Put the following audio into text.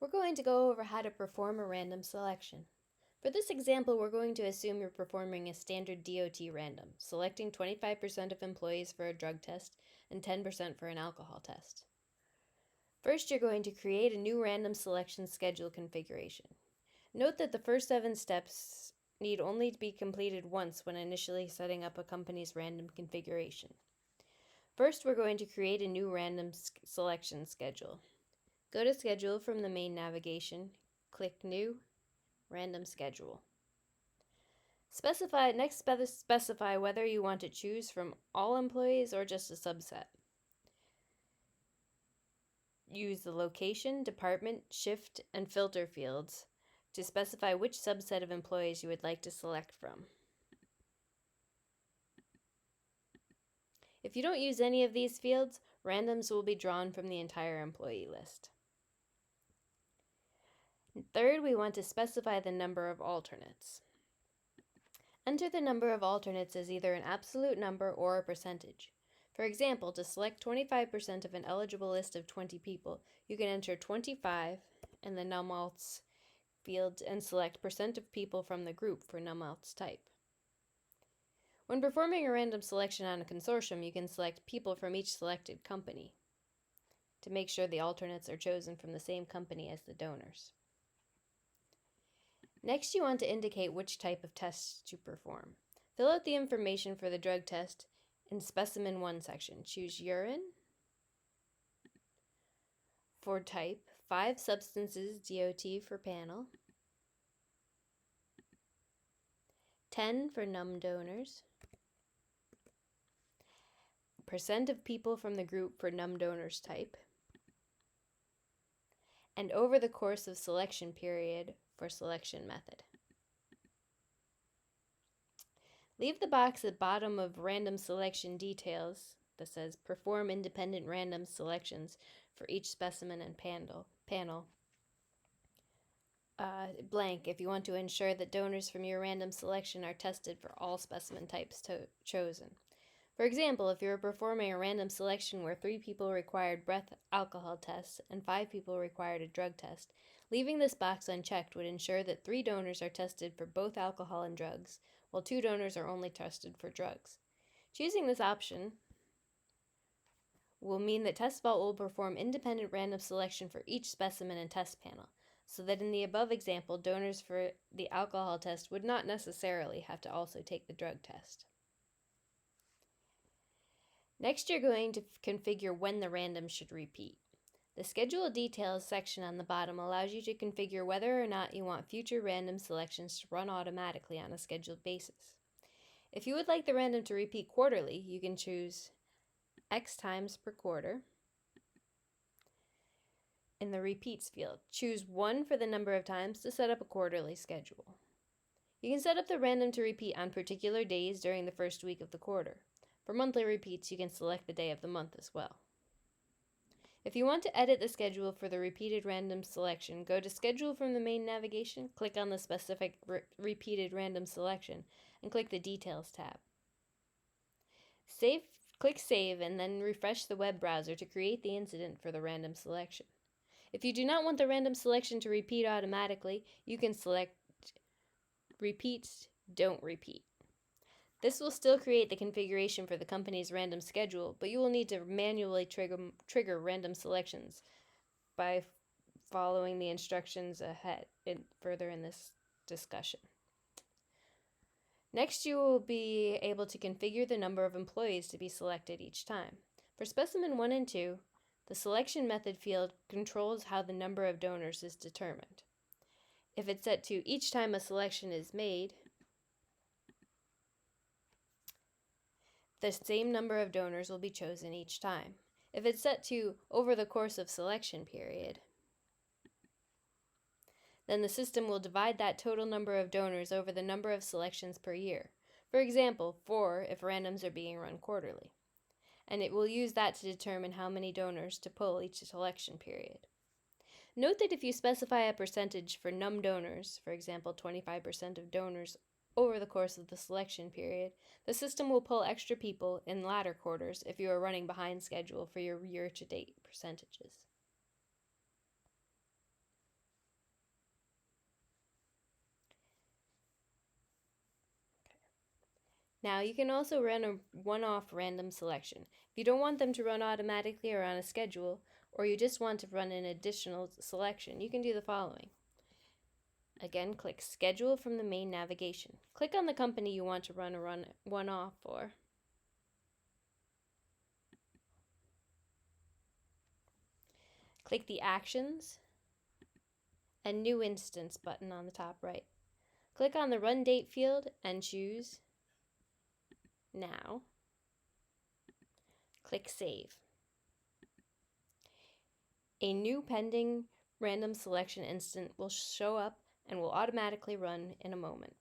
We're going to go over how to perform a random selection. For this example, we're going to assume you're performing a standard DOT random, selecting 25% of employees for a drug test and 10% for an alcohol test. First, you're going to create a new random selection schedule configuration. Note that the first 7 steps need only to be completed once when initially setting up a company's random configuration. First, we're going to create a new random selection schedule. Go to Schedule from the main navigation, click New, Random Schedule. Specify whether you want to choose from all employees or just a subset. Use the location, department, shift, and filter fields to specify which subset of employees you would like to select from. If you don't use any of these fields, randoms will be drawn from the entire employee list. Third, we want to specify the number of alternates. Enter the number of alternates as either an absolute number or a percentage. For example, to select 25% of an eligible list of 20 people, you can enter 25 in the numalts field and select percent of people from the group for numalts type. When performing a random selection on a consortium, you can select people from each selected company to make sure the alternates are chosen from the same company as the donors. Next, you want to indicate which type of tests to perform. Fill out the information for the drug test in Specimen 1 section. Choose urine. For type, 5 substances DOT for panel, 10 for num donors, percent of people from the group for num donors type, and over the course of selection period for selection method. Leave the box at the bottom of random selection details that says perform independent random selections for each specimen and panel blank if you want to ensure that donors from your random selection are tested for all specimen types chosen. For example, if you were performing a random selection where 3 people required breath alcohol tests and 5 people required a drug test, leaving this box unchecked would ensure that 3 donors are tested for both alcohol and drugs, while 2 donors are only tested for drugs. Choosing this option will mean that TestVault will perform independent random selection for each specimen and test panel, so that in the above example, donors for the alcohol test would not necessarily have to also take the drug test. Next, you're going to configure when the random should repeat. The Schedule Details section on the bottom allows you to configure whether or not you want future random selections to run automatically on a scheduled basis. If you would like the random to repeat quarterly, you can choose X times per quarter. In the Repeats field, choose 1 for the number of times to set up a quarterly schedule. You can set up the random to repeat on particular days during the first week of the quarter. For monthly repeats, you can select the day of the month as well. If you want to edit the schedule for the repeated random selection, go to Schedule from the main navigation, click on the specific repeated random selection, and click the Details tab. Click Save, and then refresh the web browser to create the incident for the random selection. If you do not want the random selection to repeat automatically, you can select Repeats, Don't Repeat. This will still create the configuration for the company's random schedule, but you will need to manually trigger random selections by following the instructions further in this discussion. Next, you will be able to configure the number of employees to be selected each time. For Specimen 1 and 2, the Selection Method field controls how the number of donors is determined. If it's set to each time a selection is made, the same number of donors will be chosen each time. If it's set to over the course of selection period, then the system will divide that total number of donors over the number of selections per year. For example, 4 if randoms are being run quarterly. And it will use that to determine how many donors to pull each selection period. Note that if you specify a percentage for num donors, for example 25% of donors over the course of the selection period, the system will pull extra people in latter quarters if you are running behind schedule for your year-to-date percentages. Now you can also run a one-off random selection. If you don't want them to run automatically or on a schedule, or you just want to run an additional selection, you can do the following. Again, click Schedule from the main navigation. Click on the company you want to run a one-off for. Click the Actions and New Instance button on the top right. Click on the Run Date field and choose Now. Click Save. A new pending random selection instant will show up and will automatically run in a moment.